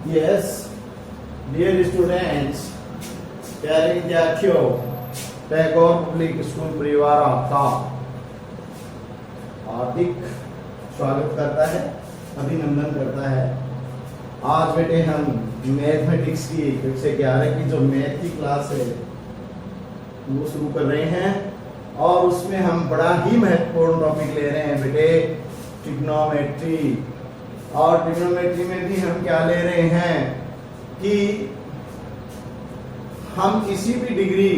Yes, dear students, प्यारे विद्यार्थियों, Tagore public school परिवार आपका हार्दिक स्वागत करता है, अभिनंदन करता है। आज बेटे हम मैथमेटिक्स की कक्षा 11 की जो मैथ की क्लास है वो शुरू कर रहे हैं और उसमें हम बड़ा ही महत्वपूर्ण टॉपिक ले रहे हैं बेटे, ट्रिग्नोमेट्री। और ट्रिग्नोमेट्री में भी हम क्या ले रहे हैं कि हम किसी भी डिग्री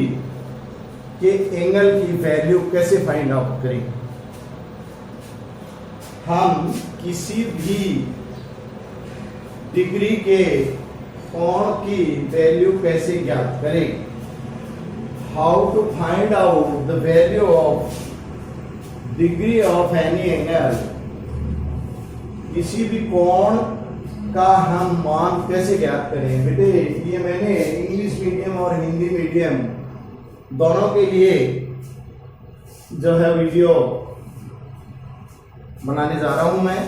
के एंगल की वैल्यू कैसे फाइंड आउट करें। हम किसी भी डिग्री के कोण की वैल्यू कैसे ज्ञात करें। How to find out the value of degree of any angle. किसी भी कोण का हम मान कैसे ज्ञात करें। बेटे ये मैंने इंग्लिश मीडियम और हिंदी मीडियम दोनों के लिए जो है वीडियो बनाने जा रहा हूं मैं।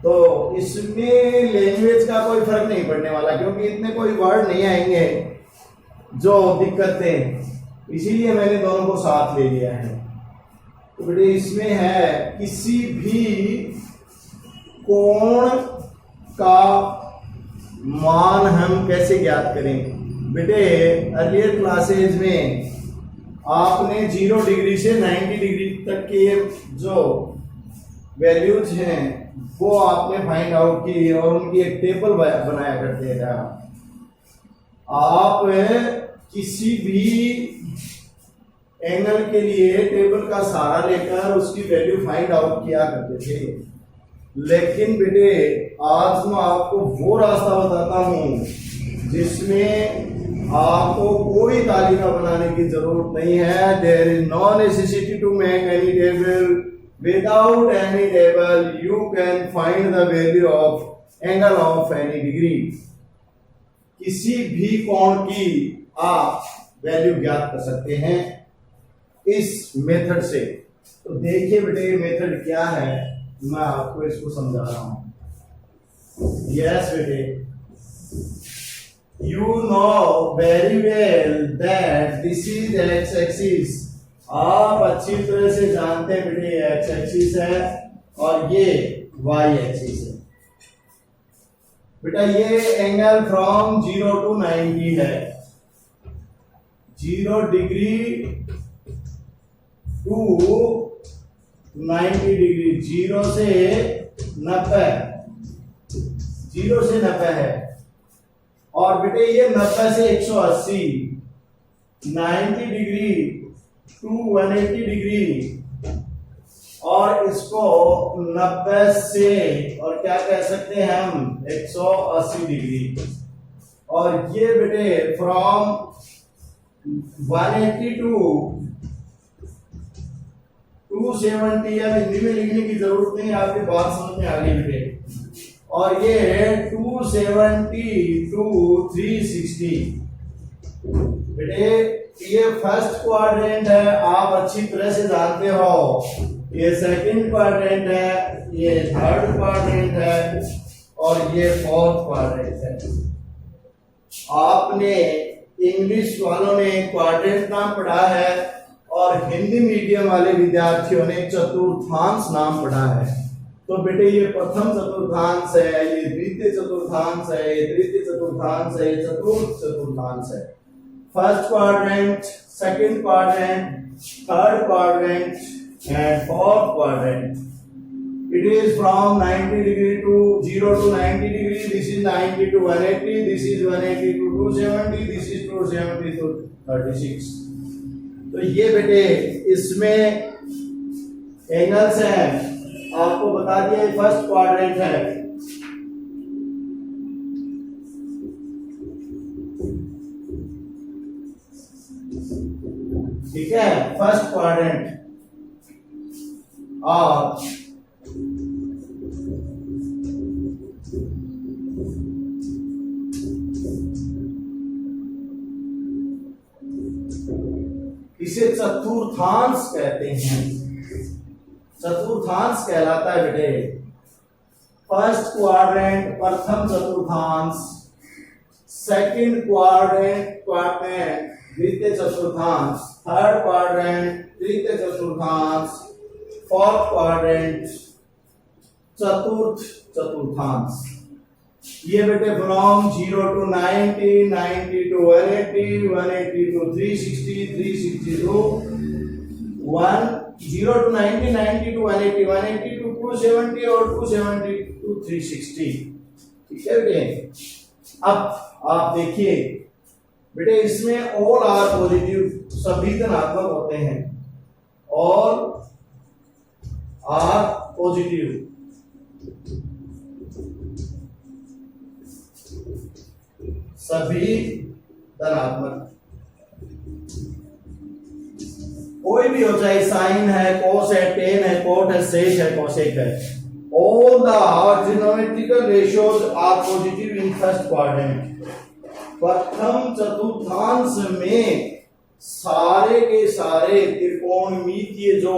तो इसमें लैंग्वेज का कोई फर्क नहीं पड़ने वाला, क्योंकि इतने कोई वर्ड नहीं आएंगे जो दिक्कतें, इसीलिए मैंने दोनों को साथ ले लिया है। तो बेटे इसमें है किसी भी कोण का मान हम कैसे ज्ञात करें। बेटे अर्लियर क्लासेज में आपने 0 डिग्री से 90 डिग्री तक के जो वैल्यूज हैं वो आपने फाइंड आउट की और उनकी एक टेबल बनाया करते थे। आप किसी भी एंगल के लिए टेबल का सहारा लेकर उसकी वैल्यू फाइंड आउट किया करते थे। लेकिन बेटे आज मैं आपको वो रास्ता बताता हूं जिसमें आपको कोई तालिका बनाने की जरूरत नहीं है। There is no necessity to make any table. Without any table you can find the value of angle of any degree. किसी भी कोण की आप वैल्यू ज्ञात कर सकते हैं इस मेथड से। तो देखिए बेटे मेथड क्या है, मैं आपको इसको समझा रहा हूं। यस बेटे, you know very well that this is x axis. आप अच्छी तरह से जानते हैं बेटे एक्स एक्सिस है और ये वाई एक्सिस है। बेटा ये एंगल फ्रॉम 0 to 90 है। 0 डिग्री टू 90 डिग्री, 0 से 90, 0 से 90 है। और बेटे ये 90 से 180, 90 डिग्री टू 180 डिग्री, और इसको 90 से और क्या कह सकते हैं हम 180 डिग्री। और ये बेटे फ्रॉम 180 टू 270, अब हिंदी में लिखने की जरूरत नहीं, आपकी बात समझ में आ गई बेटे। और ये 270 टू 360। बेटे ये फर्स्ट क्वाड्रेंट है, आप अच्छी तरह से जानते हो। ये सेकंड क्वाड्रेंट है, ये थर्ड क्वाड्रेंट है और ये फोर्थ क्वाड्रेंट है। आपने इंग्लिश वालों ने क्वाड्रेंट नाम पढ़ा है और हिंदी मीडियम वाले विद्यार्थियों ने चतुर्थांश नाम पढ़ा है। तो बेटे ये प्रथम चतुर्थांश है, ये द्वितीय चतुर्थांश है, ये तृतीय चतुर्थांश है, ये चतुर्थ चतुर्थांश है। First quadrant, second quadrant, third quadrant and fourth quadrant. It is from 90 degree to 0 to 90 degree. This is 90 to 180. This is 180 to 270. This is 270 to 36. तो ये बेटे इसमें एंगल्स हैं, आपको बता दिया फर्स्ट क्वाड्रेंट है। ठीक है, फर्स्ट क्वाड्रेंट। और इसे चतुर्थांश कहते हैं। चतुर्थांश कहलाता है बेटे। फर्स्ट क्वाड्रेंट प्रथम चतुर्थांश, सेकंड क्वाड्रेंट द्वितीय चतुर्थांश, थर्ड क्वाड्रेंट तृतीय चतुर्थांश, फोर्थ क्वाड्रेंट चतुर्थ चतुर्थांश। ये बेटे from 0 to 90, 90 to 180, 180 to 360, 360 to 0 to 90, 90 to 180, 180 to 270 और 270 to 360। ठीक है बेटे। अब आप देखिए बेटे इसमें ऑल आर पॉजिटिव, सभी धनात्मक होते हैं और आर पॉजिटिव, सभी धनात्मक। कोई भी हो, चाहे साइन है, कोस है, टेन है, कोट है, सेक है, कोसेक है, all the trigonometrical ratios are positive in first quadrant। प्रथम चतुर्थांश में सारे के सारे त्रिकोणमितीय जो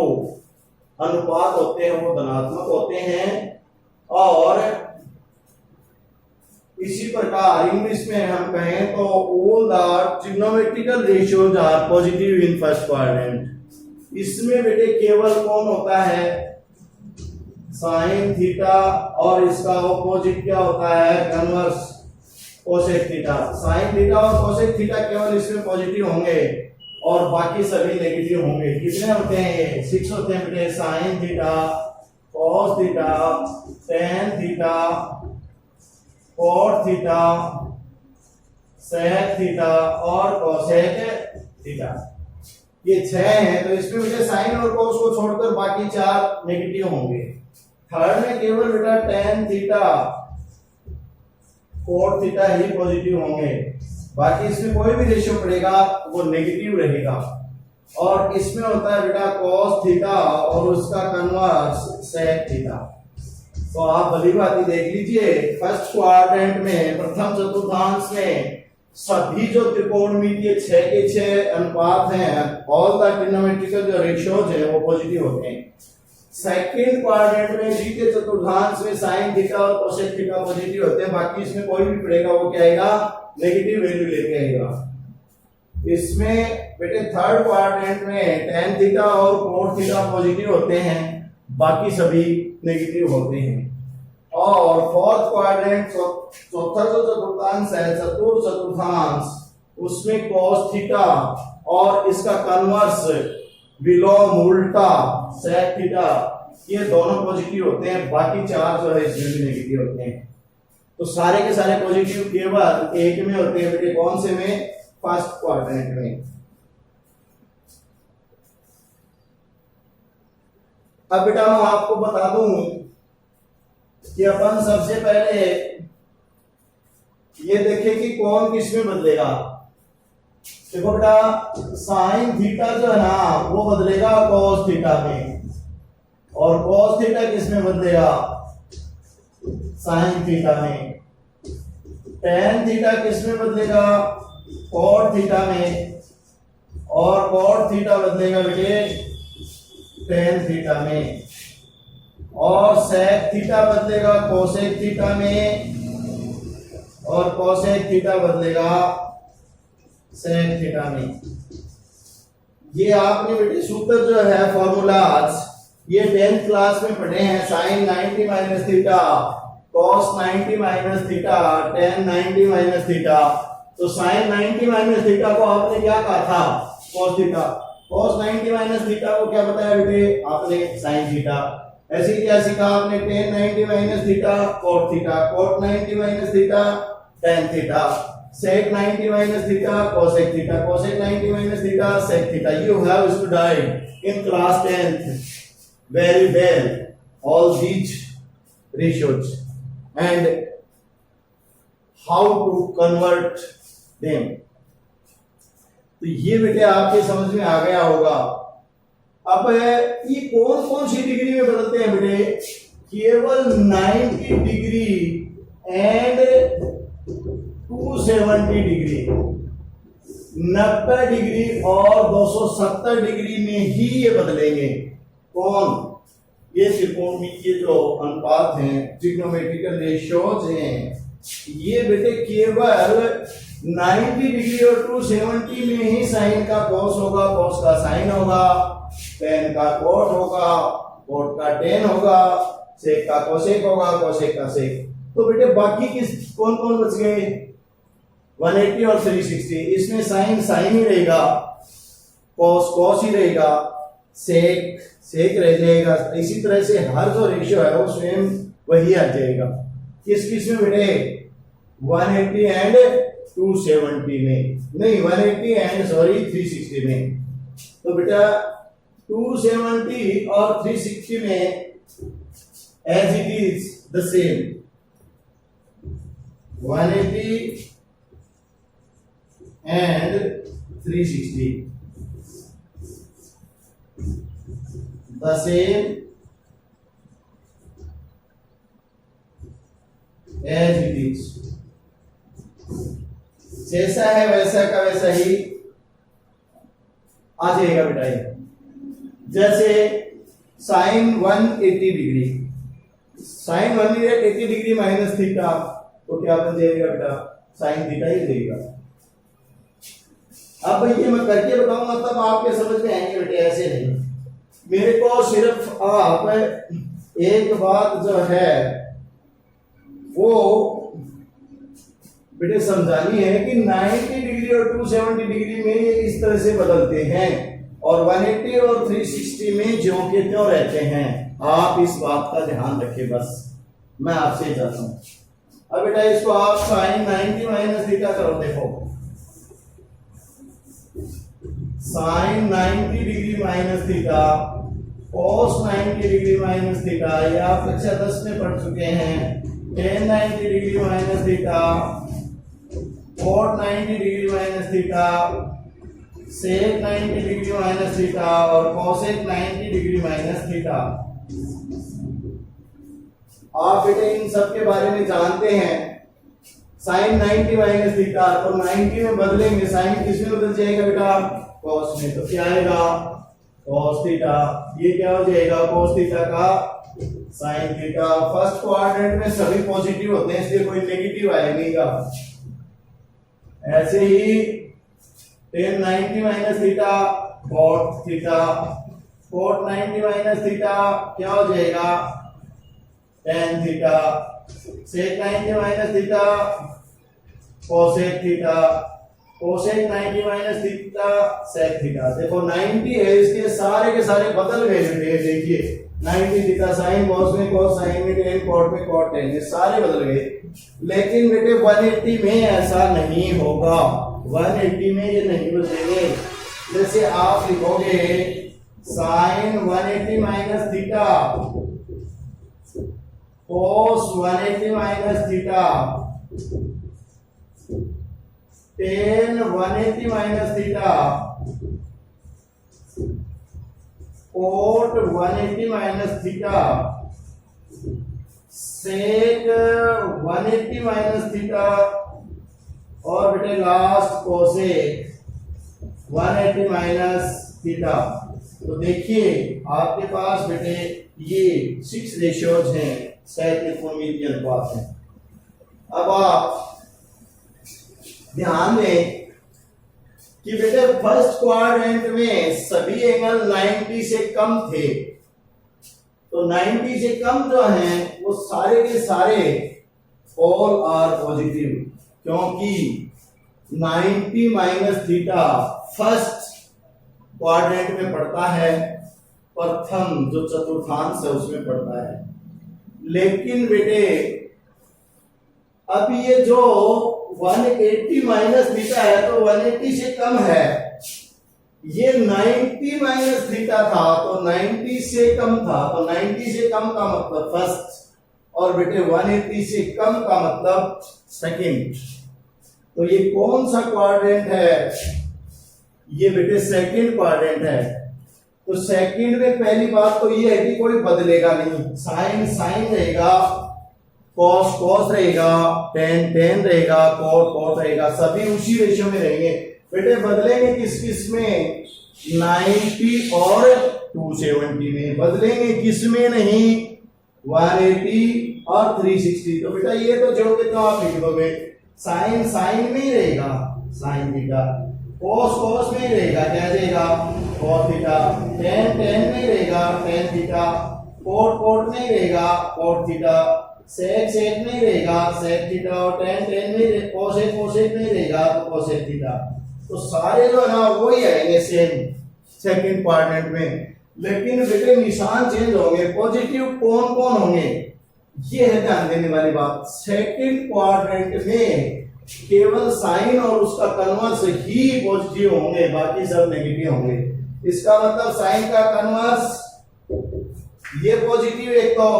अनुपात होते हैं वो धनात्मक होते हैं। और इसी प्रकार इंग्लिश में हम कहें तो all the trigonometrical ratios are positive in first quadrant। इसमें बेटे केवल कौन होता है, साइन थीटा, और इसका ऑपोजिट क्या होता है, converse cosec theta. Sign theta और कोसेक थीटा केवल इसमें पॉजिटिव होंगे और बाकी सभी नेगेटिव होंगे। कितने होते हैं, 6 होते हैं बेटे। Sine theta, cos theta, tan theta, cot theta, sec theta और कोसेक थीटा, ये 6 हैं। तो इसमें बेटे साइन और कोस को छोड़कर बाकी 4 नेगेटिव होंगे। थर्ड में केवल बेटा टेन थीटा, कोट थीटा ही पॉजिटिव होंगे, बाकी इसमें कोई भी रेशियो पड़ेगा वो नेगेटिव रहेगा। और इसमें होता है बेटा कोस थीटा और उसका कन्वर्स सेक थीटा। तो आप भली भांति देख लीजिए, फर्स्ट क्वाड्रेंट में प्रथम चतुर्थांश में सभी जो त्रिकोणमितीय 6 के 6 अनुपात हैं, ऑल द ट्रिग्नोमेट्रिकल जो रेशियोज है वो पॉजिटिव होते हैं। सेकंड क्वाड्रेंट में द्वितीय चतुर्थांश में साइन थीटा और कोसेक थीटा पॉजिटिव होते हैं, बाकी इसमें कोई भी पड़ेगा वो क्या आएगा, नेगेटिव वैल्यू लेके आएगा। इसमें बेटे थर्ड क्वाड्रेंट में टेन थीटा और कोट थीटा पॉजिटिव होते हैं, बाकी सभी नेगेटिव होते हैं। और फोर्थ क्वाड्रेंट चौथा जो चतुर्थांश है, चतुर्थ चतुर्थांश, उसमें कोस थीटा और इसका कन्वर्स विलोम उल्टा सेक थीटा, ये दोनों पॉजिटिव होते हैं, बाकी 4 जो है इसमें भी नेगेटिव होते हैं। तो सारे के सारे पॉजिटिव केवल एक में होते हैं बेटे, कौन से में, फर्स्ट क्वाड्रेंट में। अब बेटा मैं आपको बता दूं कि अपन सबसे पहले ये देखें कि कौन किस में बदलेगा। देखो बेटा साइन थीटा जो है ना वो बदलेगा कोस थीटा में, और कोस थीटा किस में बदलेगा, साइन थीटा में। टेन थीटा किस में बदलेगा, कोट थीटा में, और कोट थीटा बदलेगा बेटे टेन थीटा में, और सेक थीटा बदलेगा कोसेक थीटा में, और कोसेक थीटा बदलेगा सेक थीटा में। ये आपने बेटे सूत्र जो है फॉर्मूलाज ये 10th क्लास में पढ़े हैं। Sine 90 minus theta, cos 90 minus theta, tan 90 minus theta. तो साइन 90 माइनस थीटा को आपने क्या कहा था, cos theta. Cos 90 minus theta को क्या बताया बेटे आपने, साइन थीटा। ऐसे ही क्या सीखा आपने, tan 90 minus theta, cot theta, cot 90 minus theta, tan theta, sec 90 minus theta, cosec theta, cosec 90 minus theta, sec theta. You have studied in class 10th very well all these ratios and how to convert them. तो ये बेटे आपके समझ में आ गया होगा। अब ये कौन कौन सी डिग्री में बदलते हैं बेटे, केवल 90 डिग्री एंड 270 डिग्री, 90 डिग्री और 270 डिग्री में ही ये बदलेंगे। कौन, ये त्रिकोणमितीय जो अनुपात हैं, ट्रिग्नोमेट्रिकल रेशियोज हैं, ये बेटे केवल 90 डिग्री और 270 में ही साइन का कॉस होगा, कॉस का साइन होगा, टेन का कोट होगा, कोट का टेन होगा, सेक का कोसेक होगा, कोसेक का सेक। तो बेटे बाकी किस कौन कौन बच गए? 180 और 360। इसमें साइन साइन ही रहेगा, कॉस कॉस ही रहेगा, सेक सेक रह जाएगा। इसी तरह से हर जो रेशियो है वो स्वयं वही आ जाएगा। किस किस में बेटे? 180 एंड 270 में, नहीं 180 एंड 360 में। तो बेटा 270 और 360 में as it is the same, 180 and 360 the same as it is। जैसा है वैसा का वैसा ही आ जाएगा बेटा। ये जैसे sine 180 degree, sine 180 degree minus theta, तो क्या बन जाएगा बेटा? साइन थीटा ही देगा। अब ये मैं करके बताऊंगा तब आपके समझ में आएंगे बेटे, ऐसे नहीं। मेरे को सिर्फ आप एक बात जो है वो बेटे समझानी है कि 90 डिग्री और 270 डिग्री में ये इस तरह से बदलते हैं और 180 और 360 में ज्यों के त्यों रहते हैं। आप इस बात का ध्यान रखें, बस मैं आपसे चाहता हूं। अब बेटा इसको आप साइन 90 माइनस थीटा करो। देखो sine 90 degree minus theta, cos 90 degree minus theta, ये आप कक्षा 10 में पढ़ चुके हैं। Tan 90 degree minus theta, cot 90 degree minus theta, sec 90 degree minus theta और कोसेक 90 डिग्री माइनस थीटा। आप बेटे इन सब के बारे में जानते हैं। साइन 90 माइनस थीटा, तो 90 में बदलेंगे, साइन किस में बदल जाएगा बेटा? कॉस में। तो क्या आएगा? Cos theta. ये क्या हो जाएगा? कॉस थीटा का साइन थीटा। फर्स्ट क्वाड्रेंट में सभी पॉजिटिव होते हैं इसलिए कोई नेगेटिव आएगा। ऐसे ही tan 90 minus theta, cot theta, cot 90 minus theta क्या हो जाएगा? Tan theta. Sec 90 minus theta, cosec theta, cosec 90 minus theta, sec theta. देखो 90 है, इसके सारे के सारे बदल गए। देखिए 90 थीटा साइन कॉस में, कॉस साइन में, टेन कॉट में, कॉट टेन, ये सारे बदल गए। लेकिन बेटे 180 में ऐसा नहीं होगा, 180 में ये नहीं बदलेंगे। जैसे आप लिखोगे sine 180 minus theta, cos 180 minus theta, tan 180 minus theta, cot 180 minus theta, sec 180 minus theta और बेटे लास्ट कोसेक 180 माइनस थीटा। तो देखिए आपके पास बेटे ये 6 रेशियोज हैं, त्रिकोणमितीय अनुपात हैं। अब आप ध्यान दें कि बेटे फर्स्ट क्वाड्रेंट में सभी एंगल 90 से कम थे, तो 90 से कम जो हैं वो सारे के सारे ऑल आर पॉजिटिव, क्योंकि 90 माइनस थीटा फर्स्ट क्वाड्रेंट में पड़ता है, प्रथम जो चतुर्थांश है उसमें पड़ता है। लेकिन बेटे अब ये जो 180 माइनस थीटा है तो 180 से कम है, ये 90 माइनस थीटा था तो 90 से कम था, तो 90 से कम का मतलब फर्स्ट और बेटे 180 से कम का मतलब सेकंड। तो ये कौन सा क्वाड्रेंट है? ये बेटे सेकंड क्वाड्रेंट है। तो सेकंड में पहली बात तो ये है कि कोई बदलेगा नहीं, साइन साइन रहेगा, कॉस कॉस रहेगा, टेन टेन रहेगा, कोट कोट रहेगा, सभी उसी रेशियो में रहेंगे। बेटे बदलेंगे किस किस में? 90 और 270 में। बदलेंगे किस में नहीं? 180 और 360। तो बेटा ये तो जोड़ के तो आप लिख दोगे, साइन साइन में ही रहेगा साइन थीटा, कोस कोस में ही रहेगा क्या जाएगा कोस थीटा, टेन टेन में ही रहेगा टेन थीटा, कोट कोट में ही रहेगा कोट थीटा, सेक सेक में ही रहेगा सेक थीटा, और टेन टेन में कोसेक कोसेक में ही रहेगा तो कोसेक थीटा। तो सारे जो है ना वही आएंगे सेम सेकंड क्वाड्रेंट में, लेकिन बेटे निशान चेंज होंगे। पॉजिटिव कौन कौन होंगे ये है ध्यान देने वाली बात। सेकंड क्वाड्रेंट में केवल साइन और उसका कन्वर्स ही पॉजिटिव होंगे, बाकी सब नेगेटिव होंगे। इसका मतलब साइन का कन्वर्स ये पॉजिटिव एक तो,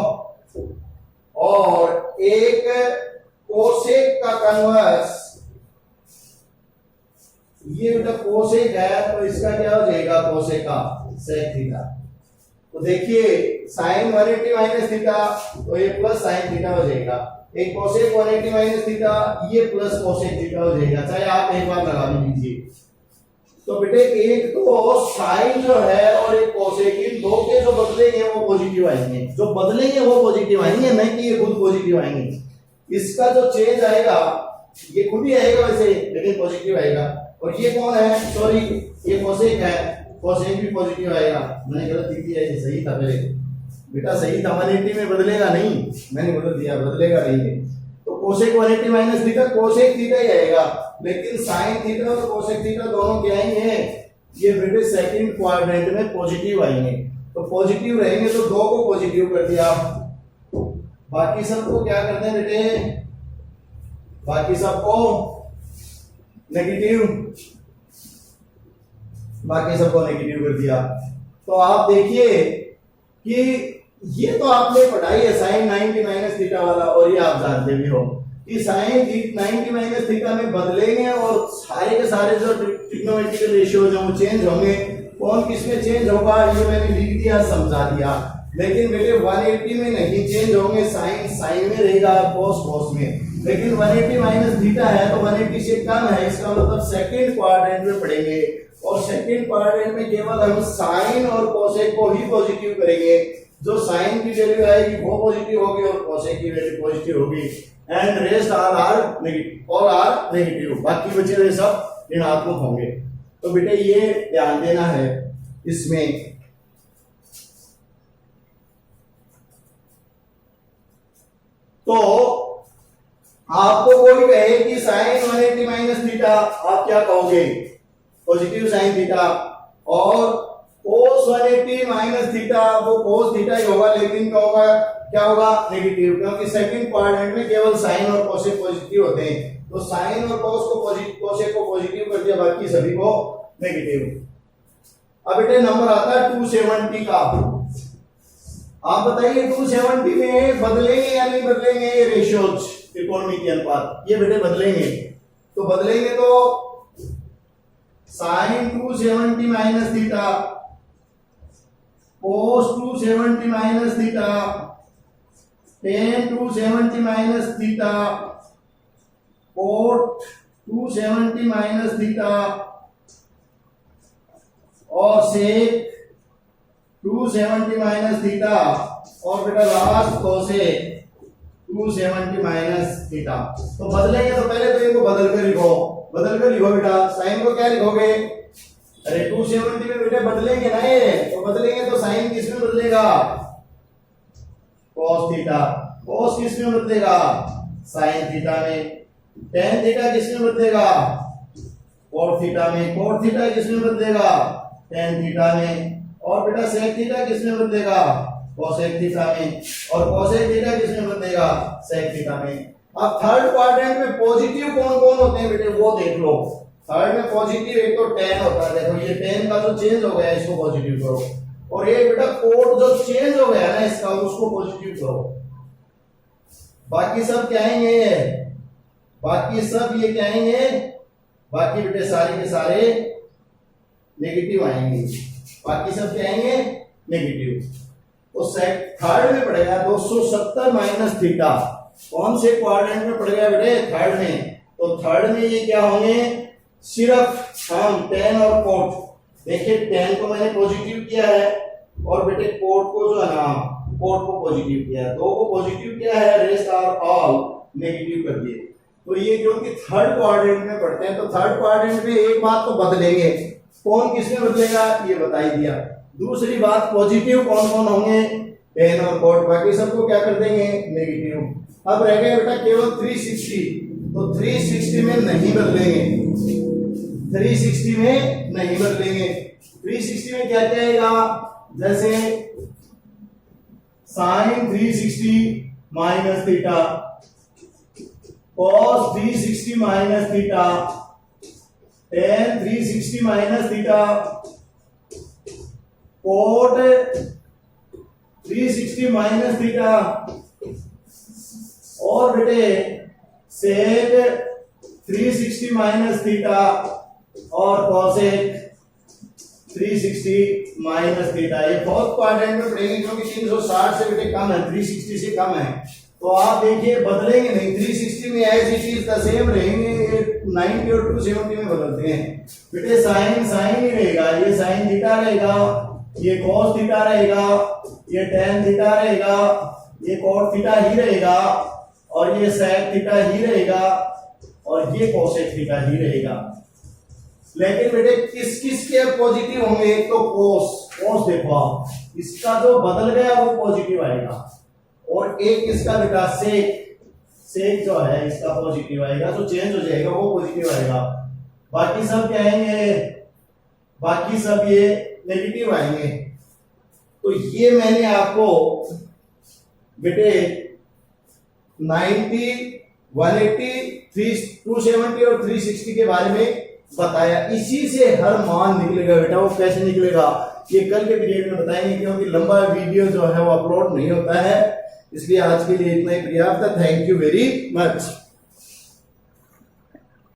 और एक कोसेक का कन्वर्स ये बेटा कोसेक है तो इसका क्या हो जाएगा कोसेक का सेक थीटा। तो देखिए साइन 180 माइनस थीटा तो ये प्लस साइन थीटा हो जाएगा, एक कोसेक 180 माइनस थीटा ये प्लस कोसेक थीटा हो जाएगा, चाहे आप एक बार लगा लीजिए। तो बेटे एक तो साइन जो है और एक कोसेक, इन दो के जो बदलेंगे वो पॉजिटिव आएंगे, जो बदलेंगे वो पॉजिटिव आएंगे, नहीं कि ये खुद पॉजिटिव आएंगे। इसका जो चेंज आएगा ये खुद ही आएगा वैसे, लेकिन पॉजिटिव आएगा। और ये कौन है, सॉरी ये कोसेक है, कोसेक भी पॉजिटिव आएगा। मैंने गलत लिख दिया, ये सही था पहले बेटा, सही था 180 में बदलेगा नहीं, मैंने बदल दिया, बदलेगा नहीं है। तो cosec 180 minus theta cosec theta ही आएगा, लेकिन साइन थीटा और कोसेक थीटा दोनों क्या आएंगे ये बेटे सेकंड क्वाड्रेंट में पॉजिटिव आएंगे। तो पॉजिटिव रहेंगे तो दो को पॉजिटिव कर दिया, बाकी सबको क्या करते हैं बेटे, बाकी सबको नेगेटिव, बाकी सबको नेगेटिव कर दिया। तो आप देखिए कि ये तो आपने पढ़ाई है साइन 90 माइनस थीटा वाला, और ये आप जानते भी हो कि साइन 90 माइनस थीटा में बदलेंगे और सारे के सारे जो ट्रिग्नोमेट्रिकल रेशियोज हैं वो चेंज होंगे। कौन किस में चेंज होगा ये मैंने लिख दिया, समझा दिया। लेकिन बेटे 180 में नहीं चेंज होंगे, साइन साइन में रहेगा, कोस कोस में। लेकिन 180 माइनस थीटा है तो 180 से कम है, इसका मतलब सेकंड क्वाड्रेंट में पढ़ेंगे, और सेकंड क्वाड्रेंट में केवल हम साइन और कोसेक को ही पॉजिटिव करेंगे। जो साइन की वैल्यू आएगी वो पॉजिटिव होगी और कोसेक की वैल्यू पॉजिटिव होगी, एंड रेस्ट आर नेगेटिव, और आर नेगेटिव, बाकी बचे हुए सब ऋणात्मक होंगे। तो बेटे ये ध्यान देना है इसमें। तो आपको कोई कहे कि साइन 180 माइनस थीटा, आप क्या कहोगे पॉजिटिव साइन थीटा, और कोस 180 माइनस थीटा वो कोस थीटा ही होगा, लेकिन क्या होगा नेगेटिव, क्योंकि सेकंड क्वाड्रेंट में केवल साइन और कोसेक पॉजिटिव होते हैं। तो साइन और कोस को पॉजिटिव, कोसेक को पॉजिटिव कर दिया, बाकी सभी को नेगेटिव। अब बेटे नंबर आता है 270 का। आप बताइए 270 में बदलेंगे या नहीं बदलेंगे ये रेशियोज, त्रिकोणमितीय अनुपात, ये बेटे बदलेंगे। तो बदलेंगे तो sine 270 minus theta, cos 270 minus theta, tan 270 minus theta, cot 270 minus theta, और सेक 270 माइनस थीटा, और बेटा लास्ट कोसेक 270 माइनस थीटा। तो बदलेंगे तो पहले तो इनको बदल कर लिखो, बदल कर लिखो बेटा। साइन को क्या लिखोगे, अरे 270 में बेटे बदलेंगे ना ये, तो बदलेंगे तो साइन किस में बदलेगा cos थीटा, cos किस में बदलेगा sin थीटा में, tan थीटा किस में बदलेगा cot थीटा में, cot थीटा किस में बदलेगा tan थीटा में, और बेटा sec थीटा किस में बदलेगा cosec थीटा में, और cosec थीटा किस में बदलेगा sec थीटा में। अब थर्ड क्वाड्रेंट में पॉजिटिव कौन कौन होते हैं बेटे वो देख लो। थर्ड में पॉजिटिव एक तो tan होता है, देखो ये tan का जो चेंज हो गया इसको पॉजिटिव करो, और ये बेटा कोट जो चेंज हो गया ना इसका उसको पॉजिटिव करो। बाकी सब क्या आएंगे, बाकी सब ये क्या आएंगे, बाकी बेटे सारे के सारे नेगेटिव आएंगे, बाकी सब क्या आएंगे नेगेटिव। तो थर्ड में पड़ेगा 270 माइनस थीटा, कौन से क्वाड्रेंट में पड़ गया बेटे थर्ड में। तो थर्ड में ये क्या होंगे, सिर्फ हम tan और कोट, देखिए tan को मैंने पॉजिटिव किया है और बेटे कोट को जो है ना कोड को पॉजिटिव किया है, 2 को पॉजिटिव किया है, रेस्ट आर ऑल नेगेटिव कर दिए। तो ये क्योंकि थर्ड क्वाड्रेंट में पढ़ते हैं तो थर्ड क्वाड्रेंट में एक बात तो बदलेंगे, कौन किसमें बदलेगा ये बता ही दिया। दूसरी बात पॉजिटिव कौन कौन होंगे, टेन और कॉट, बाकी सबको क्या कर देंगे नेगेटिव। अब रह गया बेटा केवल 360, तो 360 में नहीं बदलेंगे, 360 में नहीं बदलेंगे। 360 में क्या क्या आएगा, जैसे sine 360 minus theta, cos 360 minus theta, tan 360 minus theta, cot 360 minus theta, और बेटे सेक 360 माइनस थीटा, और कॉसेक 360 माइनस थीटा। ये फोर्थ क्वाड्रेंट में पढ़ेंगे क्योंकि 360 से बेटे कम है, 360 से कम है। तो आप देखिए बदलेंगे नहीं, 360 में ऐसी चीज का सेम रहेंगे, 90 और 270 में बदलते हैं बेटे। साइन साइन ही रहेगा, ये साइन थीटा रहेगा, ये कॉस थीटा रहेगा, ये टेन थीटा रहेगा, ये कॉट थीटा ही रहेगा, और ये सेक थीटा ही रहेगा, और ये कोसेक थीटा ही रहेगा। लेकिन बेटे किस किस के पॉजिटिव होंगे, एक तो कोस, कोस देखो आप, इसका जो बदल गया वो पॉजिटिव आएगा, और एक इसका बेटा सेक, सेक जो है इसका पॉजिटिव आएगा, जो चेंज हो जाएगा वो पॉजिटिव आएगा। बाकी सब क्या आएंगे, बाकी सब ये नेगेटिव आएंगे। तो ये मैंने आपको बेटे 90, 180, 270 और 360 के बारे में बताया। इसी से हर मान निकलेगा बेटा, वो कैसे निकलेगा ये कल के पीरियड में बताएंगे, क्योंकि लंबा वीडियो जो है वो अपलोड नहीं होता है, इसलिए आज के लिए इतना ही पर्याप्त है। Thank you very much.